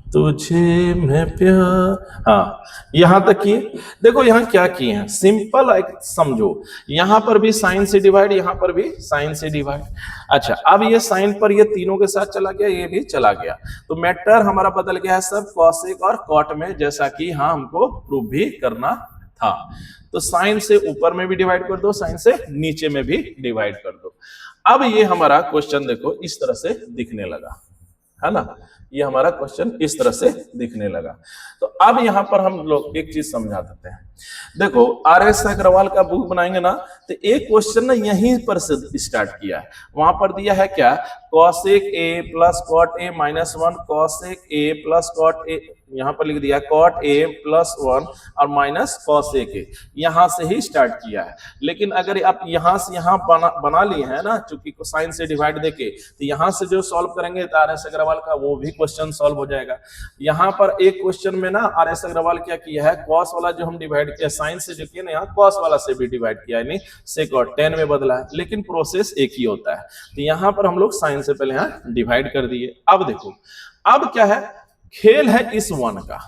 तुझे मैं प्यार, हाँ यहां तक किए। देखो यहां क्या किए हैं, सिंपल एक समझो, यहां पर भी साइन से डिवाइड, यहां पर भी साइन से डिवाइड। अच्छा, अब ये साइन पर ये तीनों के साथ चला गया, ये भी चला गया, तो मैटर हमारा बदल गया है सब कॉसेक और कॉट में, जैसा कि हाँ हमको प्रूव भी करना था। तो साइन से ऊपर में भी डिवाइड कर दो, साइन से नीचे में भी डिवाइड कर दो। अब ये हमारा क्वेश्चन देखो इस तरह से दिखने लगा, है ना, ये हमारा क्वेश्चन इस तरह से दिखने लगा। तो अब यहां पर हम लोग एक चीज समझा देते हैं। देखो आर.एस. अग्रवाल का बुक बनाएंगे ना, तो एक क्वेश्चन ना यहीं पर से स्टार्ट किया है। वहां पर दिया है क्या, cosec A plus cot A minus 1, cosec A plus cot A, यहां पर लिख दिया कॉट ए प्लस 1 और माइनस कॉसेक ए, यहां से ही स्टार्ट किया है। लेकिन अगर आप यहां से यहां बना लिए हैं ना, चूंकि साइन से डिवाइड देके, तो यहां से जो सॉल्व करेंगे तो आर.एस. अग्रवाल का वो भी क्वेश्चन सॉल्व हो जाएगा। यहां पर एक क्वेश्चन में ना आर.एस. अग्रवाल क्या किया है, कॉस वाला जो हम डिवाइड किया साइन से जो किया ना, यहाँ कॉस वाला से भी डिवाइड किया, यानी सेक और टेन में बदला है, लेकिन प्रोसेस एक ही होता है। तो यहां पर हम लोग साइन से पहले यहाँ डिवाइड कर दिए। अब देखो, अब क्या है, खेल है इस 1 का,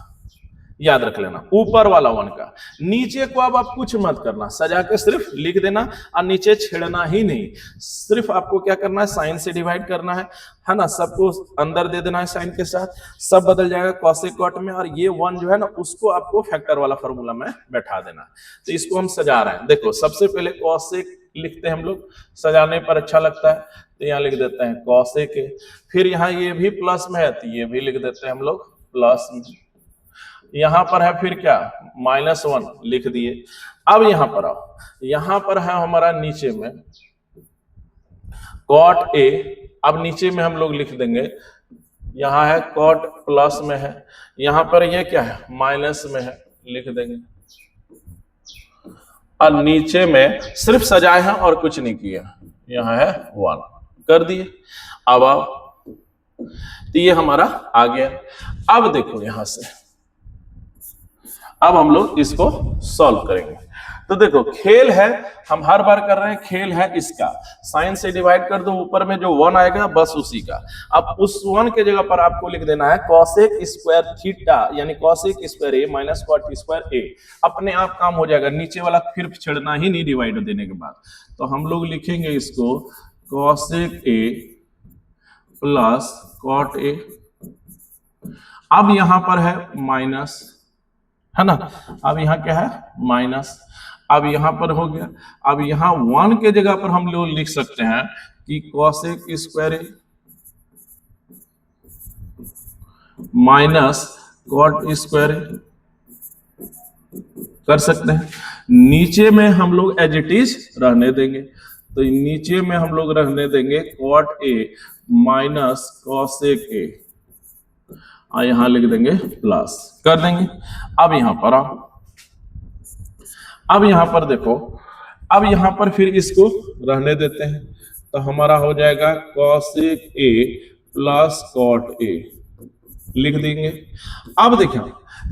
याद रख लेना, ऊपर वाला 1 का। नीचे को अब आप कुछ मत करना, सजा के सिर्फ लिख देना और नीचे छेड़ना ही नहीं। सिर्फ आपको क्या करना है, साइन से डिवाइड करना है ना, सबको अंदर दे देना है साइन के साथ, सब बदल जाएगा कॉसेक कॉट में। और ये 1 जो है ना, उसको आपको फैक्टर वाला फॉर्मूला में बैठा देना। तो इसको हम सजा रहे हैं। देखो सबसे पहले कॉसेक लिखते हैं हम लोग, सजाने पर अच्छा लगता है, तो यहाँ लिख देते हैं कॉसेक के। फिर यहाँ ये भी प्लस में है, तो ये भी लिख देते हैं हम लोग प्लस में। यहां पर है फिर क्या, -1 लिख दिए। अब यहां पर आओ, यहां पर है हमारा नीचे में कॉट ए, अब नीचे में हम लोग लिख देंगे, यहां है कॉट प्लस में है, यहां पर ये क्या है माइनस में है, लिख देंगे। और नीचे में सिर्फ सजाए हैं और कुछ नहीं किया, यहां है 1 कर दिए। अब आओ, तो ये हमारा आ गया। अब देखो यहां से, अब हम लोग इसको सॉल्व करेंगे। तो देखो खेल है, हम हर बार कर रहे हैं, खेल है इसका, साइन से डिवाइड कर दो, ऊपर में जो 1 आएगा बस उसी का। अब उस 1 के जगह पर आपको लिख देना है कॉसेक स्क्वायर थीटा, यानी cosec square A minus cot square ए। अपने आप काम हो जाएगा, नीचे वाला फिर छेड़ना ही नहीं डिवाइड देने के बाद। तो हम लोग लिखेंगे इसको cosec A plus cot A. अब यहां पर है माइनस, है ना, अब यहां क्या है माइनस, अब यहां पर हो गया। अब यहां 1 के जगह पर हम लोग लिख सकते हैं कि cosec square A minus cot square ए कर सकते हैं। नीचे में हम लोग एज इट इज रहने देंगे, तो नीचे में हम लोग रहने देंगे cot A minus cosec A, और यहां लिख देंगे प्लस कर देंगे। अब यहां पर आओ, अब यहां पर देखो, अब यहां पर फिर इसको रहने देते हैं, तो हमारा हो जाएगा cosec A plus cot A लिख देंगे। अब देखिए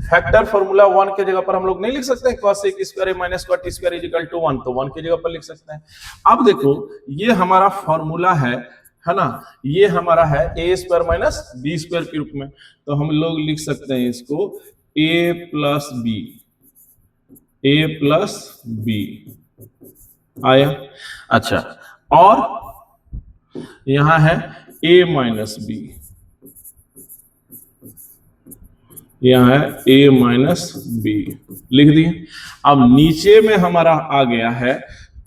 फैक्टर फॉर्मूला 1 के जगह पर हम लोग नहीं लिख सकते हैं cosec square A minus cot square is equal to 1, तो 1 की जगह पर लिख सकते हैं। अब देखो ये हमारा फॉर्मूला है ना, ये हमारा है ए स्क्वायर माइनस बी स्क्वायर के रूप में, तो हम लोग लिख सकते हैं इसको ए प्लस बी, ए प्लस बी आया। अच्छा, और यहां है ए माइनस बी, यहां है ए माइनस बी लिख दिए। अब नीचे में हमारा आ गया है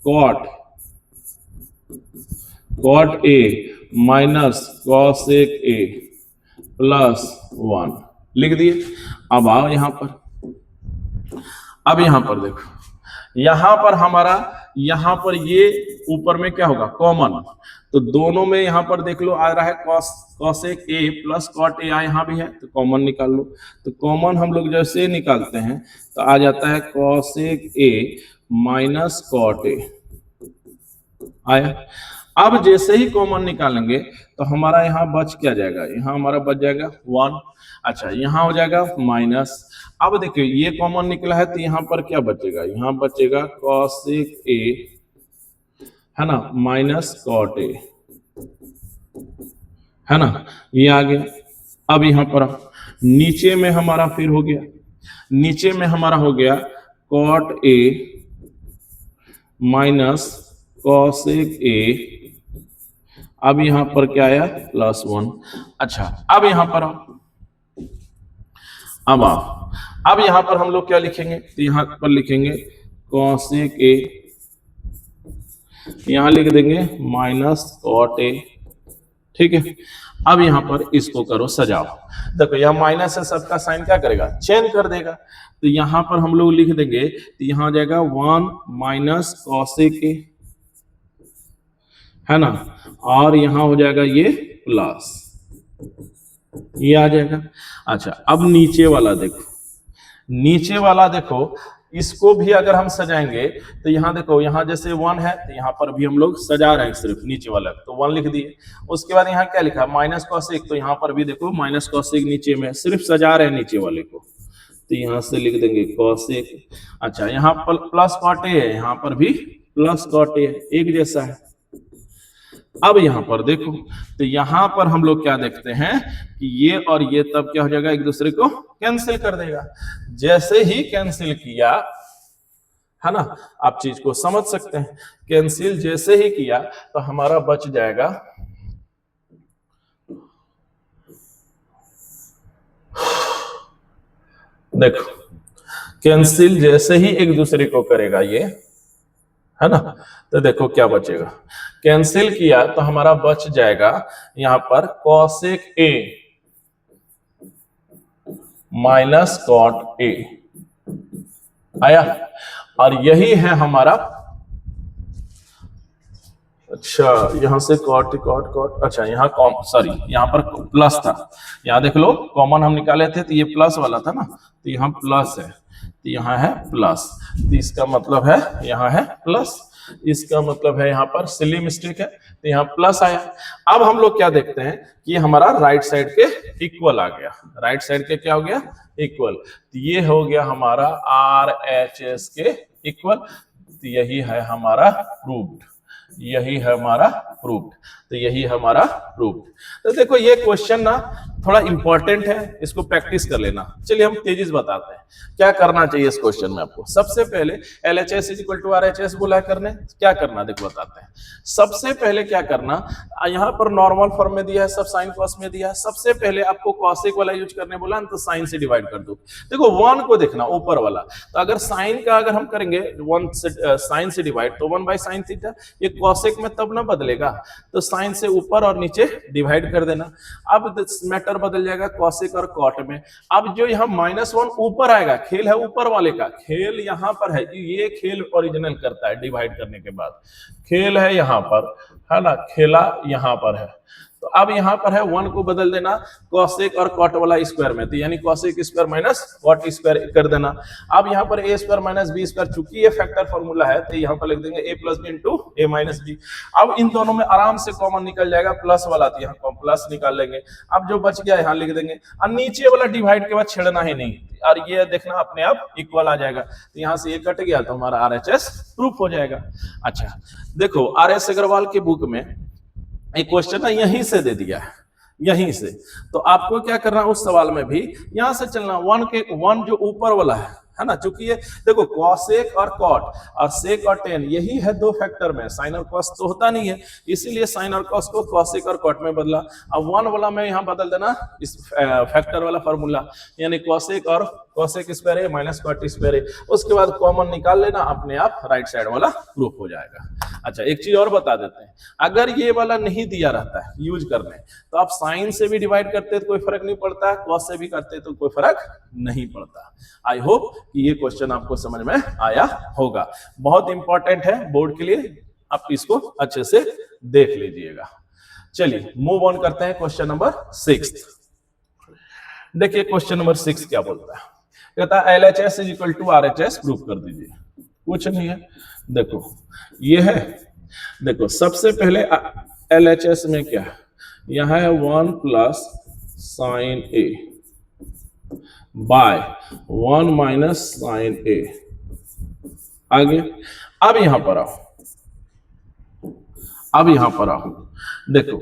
cot A minus cosec A plus 1 लिख दिए। अब आओ यहां पर, अब यहां पर देखो, यहां पर हमारा, यहां पर ये ऊपर में क्या होगा कॉमन, तो दोनों में यहां पर देख लो आ रहा है cosec A plus cot A, यहां भी है तो कॉमन निकाल लो। तो कॉमन हम लोग जैसे निकालते हैं तो आ जाता है cosec A minus cot A आया। अब जैसे ही कॉमन निकालेंगे तो हमारा यहाँ बच क्या जाएगा, यहाँ हमारा बच जाएगा 1। अच्छा, यहाँ हो जाएगा माइनस। अब देखिए ये कॉमन निकला है तो यहाँ पर क्या बचेगा, यहाँ बचेगा कॉसेक ए, है ना, माइनस कॉट ए, है ना, ये आ गया। अब यहाँ पर नीचे में हमारा फिर हो गया, नीचे में हमारा हो गया cot A minus cosec A, अब यहां पर क्या आया प्लस 1। अच्छा, अब यहां पर अब यहां पर हम लोग क्या लिखेंगे, तो यहां पर लिखेंगे कॉसेक ए, यहां लिख देंगे माइनस कॉट ए, ठीक है। अब यहां पर इसको करो सजाओ, देखो यह माइनस है, सबका साइन क्या करेगा चेंज कर देगा, तो यहां पर हम लोग लिख देंगे, तो यहां आ जाएगा 1 माइनस कॉसेक ए, है ना, और यहां हो जाएगा ये प्लस, ये आ जाएगा। अच्छा, अब नीचे वाला देखो, नीचे वाला देखो, इसको भी अगर हम सजाएंगे तो यहाँ देखो, यहाँ जैसे 1 है तो यहाँ पर भी हम लोग सजा रहे हैं सिर्फ नीचे वाला, तो 1 लिख दिए। उसके बाद यहाँ क्या लिखा माइनस कॉसेक, तो यहाँ पर भी देखो माइनस कॉसेक नीचे में, सिर्फ सजा रहे हैं नीचे वाले को, तो यहाँ से लिख देंगे कॉसेक। अच्छा, यहाँ प्लस कॉट ए है, यहाँ पर भी प्लस कॉट ए, एक जैसा है। अब यहां पर देखो, तो यहां पर हम लोग क्या देखते हैं कि ये और ये तब क्या हो जाएगा, एक दूसरे को कैंसिल कर देगा। जैसे ही कैंसिल किया, है ना, आप चीज को समझ सकते हैं, कैंसिल जैसे ही किया तो हमारा बच जाएगा देखो, कैंसिल जैसे ही एक दूसरे को करेगा ये, है ना, तो देखो क्या बचेगा, कैंसिल किया तो हमारा बच जाएगा यहां पर cosec A minus cot A आया, और यही है हमारा। अच्छा, यहां से कॉट कॉट कॉट, अच्छा यहाँ सॉरी यहाँ पर प्लस था, यहाँ देख लो कॉमन हम निकाले थे तो ये प्लस वाला था ना, तो यहाँ प्लस है, तो यहाँ है प्लस, तो इसका मतलब है यहाँ है प्लस, इसका मतलब है यहाँ पर सिली मिस्टेक है, तो यहाँ प्लस आया। अब हम लोग क्या देखते हैं कि हमारा राइट साइड के इक्वल आ गया, राइट साइड के क्या हो गया, इक्वल। तो ये हो गया हमारा RHS के इक्वल। तो यही है हमारा प्रूव्ड, यही है हमारा प्रूव्ड। तो यही हमारा प्रूव्ड। तो देखो ये क्वेश्चन ना थोड़ा इंपॉर्टेंट है, इसको प्रैक्टिस कर लेना। चलिए हम तेजी से बताते हैं क्या करना चाहिए इस क्वेश्चन में आपको। सबसे पहले LHS इक्वल टू RHS बोला करने, क्या करना देखो बताते हैं। सबसे पहले क्या करना, यहाँ पर नॉर्मल फॉर्म में दिया है, सब साइन कॉस में दिया है। सबसे पहले आपको कॉसेक वाला यूज करने बोला, तो साइन से डिवाइड कर दो। देखो 1 को देखना ऊपर वाला, तो अगर साइन का अगर हम करेंगे 1 से साइन से डिवाइड, तो 1 बाई साइन थीटा, ये कॉसेक में तब ना बदलेगा, तो साइन से ऊपर और नीचे डिवाइड कर देना। अब मैटर बदल जाएगा कॉसेक और कॉट में। अब जो यहाँ -1 ऊपर आएगा, खेल है ऊपर वाले का, खेल यहाँ पर है, ये खेल ओरिजिनल करता है डिवाइड करने के बाद, खेल है यहाँ पर, है ना, खेला यहाँ पर है। तो अब यहाँ पर है 1 को बदल देना कॉसेक और कॉट वाला स्क्वायर में, तो यानी cosec square minus cot square कर देना। अब यहाँ पर a square minus B square, चूंकि ये फैक्टर फॉर्मूला है, तो यहाँ पर लिख देंगे a plus B into a minus B. अब इन दोनों में आराम से कॉमन निकल जाएगा, प्लस वाला, तो यहाँ प्लस निकाल लेंगे। अब जो बच गया यहाँ लिख देंगे, और नीचे वाला डिवाइड के बाद छेड़ना ही नहीं, और ये देखना अपने आप इक्वल आ जाएगा। तो यहाँ से ये कट गया, तो हमारा RHS प्रूफ हो जाएगा। अच्छा देखो RS अग्रवाल के बुक में एक क्वेश्चन ना यहीं से दे दिया है, यहीं से। तो आपको क्या करना, उस सवाल में भी यहां से चलना, 1 जो ऊपर वाला है ना, चूंकि ये देखो कॉसेक और कॉट और सेक और टेन यही है दो फैक्टर में, साइन और कॉस तो होता नहीं है, इसीलिए साइन और कॉस को कॉसेक और कॉट में बदला। अब 1 वाला में यहां बदल देना इस फैक्टर वाला फॉर्मूला, यानी कॉसेक और कॉसेक स्क्वायर है माइनस कॉट स्क्वायर है, उसके बाद कॉमन निकाल लेना, अपने आप राइट साइड वाला प्रूफ हो जाएगा। अच्छा एक चीज और बता देते हैं, अगर ये वाला नहीं दिया रहता है यूज करने, तो आप साइन से भी डिवाइड करते तो कोई फर्क नहीं पड़ता है, कॉस से भी करते तो कोई फर्क नहीं पड़ता। आई होप कि ये क्वेश्चन आपको समझ में आया होगा, बहुत इंपॉर्टेंट है बोर्ड के लिए, आप इसको अच्छे से देख लीजिएगा। चलिए मूव ऑन करते हैं क्वेश्चन नंबर 6। देखिए क्वेश्चन नंबर 6 क्या बोलता है, कहता है LHS is equal to RHS proof कर दीजिए। कुछ नहीं है, देखो ये है, देखो सबसे पहले LHS में क्या है, यहां है 1 plus sine a by 1 minus sine ए। आगे अब यहां पर आओ, अब यहां पर आओ, देखो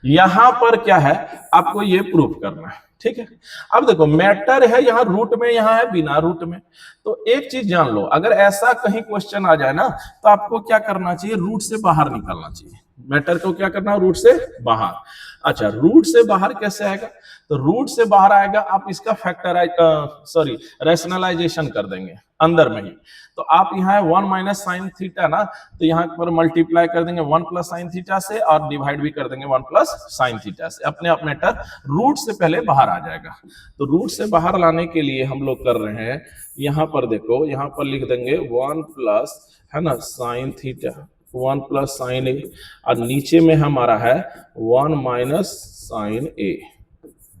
यहां पर क्या है, आपको ये प्रूफ करना है, ठीक है। अब देखो मैटर है यहाँ रूट में, यहाँ है बिना रूट में, तो एक चीज जान लो, अगर ऐसा कहीं क्वेश्चन आ जाए ना, तो आपको क्या करना चाहिए, रूट से बाहर निकालना चाहिए। मैटर को क्या करना, रूट से बाहर। अच्छा रूट से बाहर कैसे आएगा, तो रूट से बाहर आएगा, आप इसका फैक्टराइज रैशनलाइजेशन कर देंगे अंदर में ही। तो आप यहाँ 1 माइनस साइन थीटा ना, तो यहाँ पर मल्टीप्लाई कर देंगे 1 प्लस साइन थीटा से, और डिवाइड भी कर देंगे 1 प्लस साइन थीटा से, अपने आप मैटर रूट से पहले बाहर आ जाएगा। तो रूट से बाहर लाने के लिए हम लोग कर रहे हैं, यहाँ पर देखो, यहाँ पर लिख देंगे 1 प्लस है ना साइन थीटा, 1 प्लस साइन ए, और नीचे में हमारा है 1 माइनस साइन ए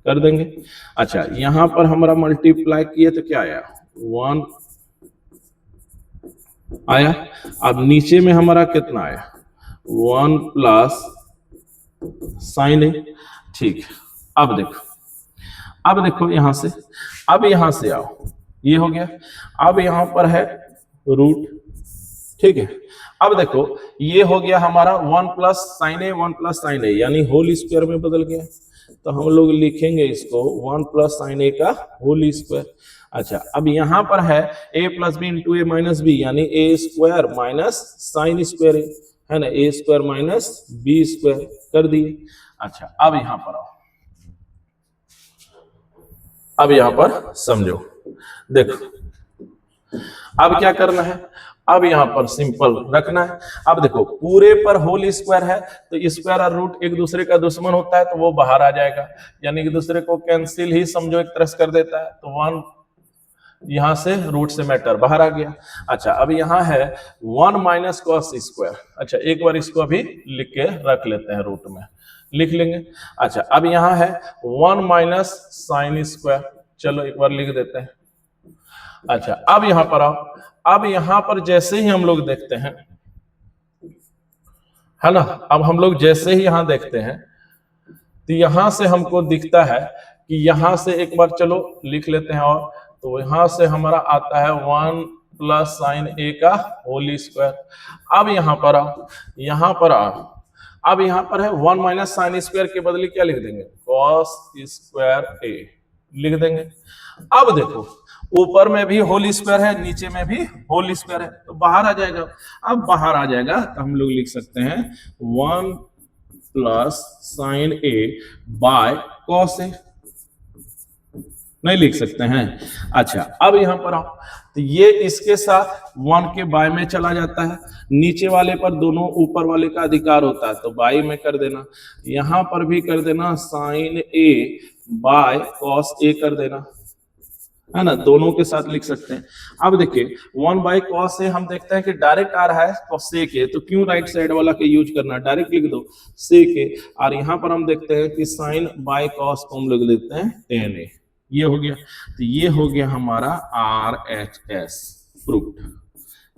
कर देंगे। अच्छा यहां पर हमारा मल्टीप्लाई किए तो क्या आया, 1 आया। अब नीचे में हमारा कितना आया, 1 प्लस साइन ए, ठीक। अब देखो यहां से, अब यहां से आओ, ये हो गया। अब यहां पर है रूट, ठीक है। अब देखो ये हो गया हमारा 1 प्लस साइन ए, 1 प्लस साइन ए, यानी होल स्क्वायर में बदल गया, तो हम लोग लिखेंगे इसको 1 प्लस साइन ए का होल स्क्वायर। अच्छा अब यहां पर है a plus B into A minus B, यानी A square minus sine square है ना, A square minus B square कर दिए। अच्छा अब यहां पर आओ, अब यहां पर समझो, देखो अब क्या करना है, अब यहां पर सिंपल रखना है। अब देखो पूरे पर होल स्क्वायर है, तो स्क्वायर और रूट एक दूसरे का दुश्मन होता है, तो वो बाहर आ जाएगा, यानी कि दूसरे को कैंसिल ही समझो एक तरह से कर देता है। तो 1 यहां से रूट से मैटर बाहर आ गया। अच्छा अब यहां है 1 माइनस कॉस स्क्वायर। अच्छा एक बार इसको अभी लिख के रख लेते हैं, रूट में लिख लेंगे। अच्छा अब यहां है 1 माइनस साइन स्क्वायर, चलो एक बार लिख देते हैं। अच्छा अब यहां पर आओ, अब यहां पर जैसे ही हम लोग देखते हैं, है ना, अब हम लोग जैसे ही यहां देखते हैं, तो यहां से हमको दिखता है कि यहां से एक बार चलो लिख लेते हैं, और तो यहां से हमारा आता है 1 प्लस साइन ए का होल स्क्वायर। अब यहां पर आओ, यहां पर आओ, अब यहां पर है 1 माइनस साइन स्क्वायर के बदले क्या लिख देंगे, कॉस स्क्वायर ए लिख देंगे। अब देखो ऊपर में भी होल स्क्वायर है, नीचे में भी होल स्क्वायर है, तो बाहर आ जाएगा। अब बाहर आ जाएगा तो हम लोग लिख सकते हैं 1 plus sine a by cos a, नहीं लिख सकते हैं। अच्छा अब यहां पर आओ, तो ये इसके साथ 1 के बाय में चला जाता है, नीचे वाले पर दोनों ऊपर वाले का अधिकार होता है, तो बाय में कर देना, यहां पर भी कर देना साइन ए बाय कॉस ए कर देना, है ना, दोनों के साथ लिख सकते हैं। अब देखिए 1 बाय कॉस ए हम देखते हैं कि डायरेक्ट आ रहा है कॉस ए के, तो क्यों राइट साइड वाला के यूज करना, डायरेक्ट लिख दो से के। और यहां पर हम देखते हैं कि साइन बाय कॉस को हम लोग लिखते हैं tan ए, ये हो गया। तो ये हो गया हमारा RHS प्रूफ,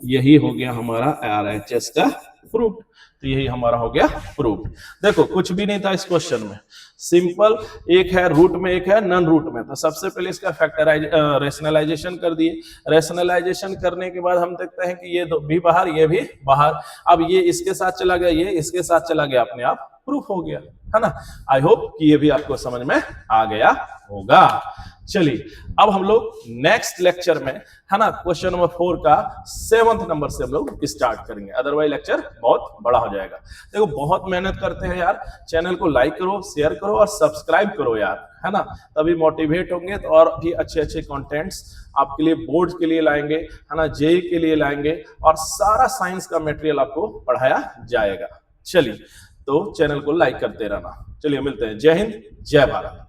यही हो गया हमारा RHS का प्रूफ, तो यही हमारा हो गया प्रूफ। देखो कुछ भी नहीं था इस क्वेश्चन में, सिंपल, एक है रूट में एक है नॉन रूट में, तो सबसे पहले इसका रेशनलाइजेशन कर दिए। रेशनलाइजेशन करने के बाद हम देखते हैं कि ये भी बाहर ये भी बाहर, अब ये इसके साथ चला गया, ये इसके साथ चला गया, अपने आप प्रूफ हो गया, है ना। आई होप कि ये भी आपको समझ में आ गया होगा। चलिए अब हम लोग नेक्स्ट लेक्चर में, है ना, क्वेश्चन नंबर 4 का 7th नंबर से हम लोग स्टार्ट करेंगे, अदरवाइज लेक्चर बहुत बड़ा हो जाएगा। देखो बहुत मेहनत करते हैं यार, चैनल को लाइक करो, शेयर करो और सब्सक्राइब करो यार, है ना, तभी मोटिवेट होंगे, तो और भी अच्छे अच्छे कंटेंट्स आपके लिए बोर्ड के लिए लाएंगे, है ना, जेई के लिए लाएंगे, और सारा साइंस का मटेरियल आपको पढ़ाया जाएगा। चलिए तो चैनल को लाइक करते रहना। चलिए मिलते हैं, जय हिंद जय भारत।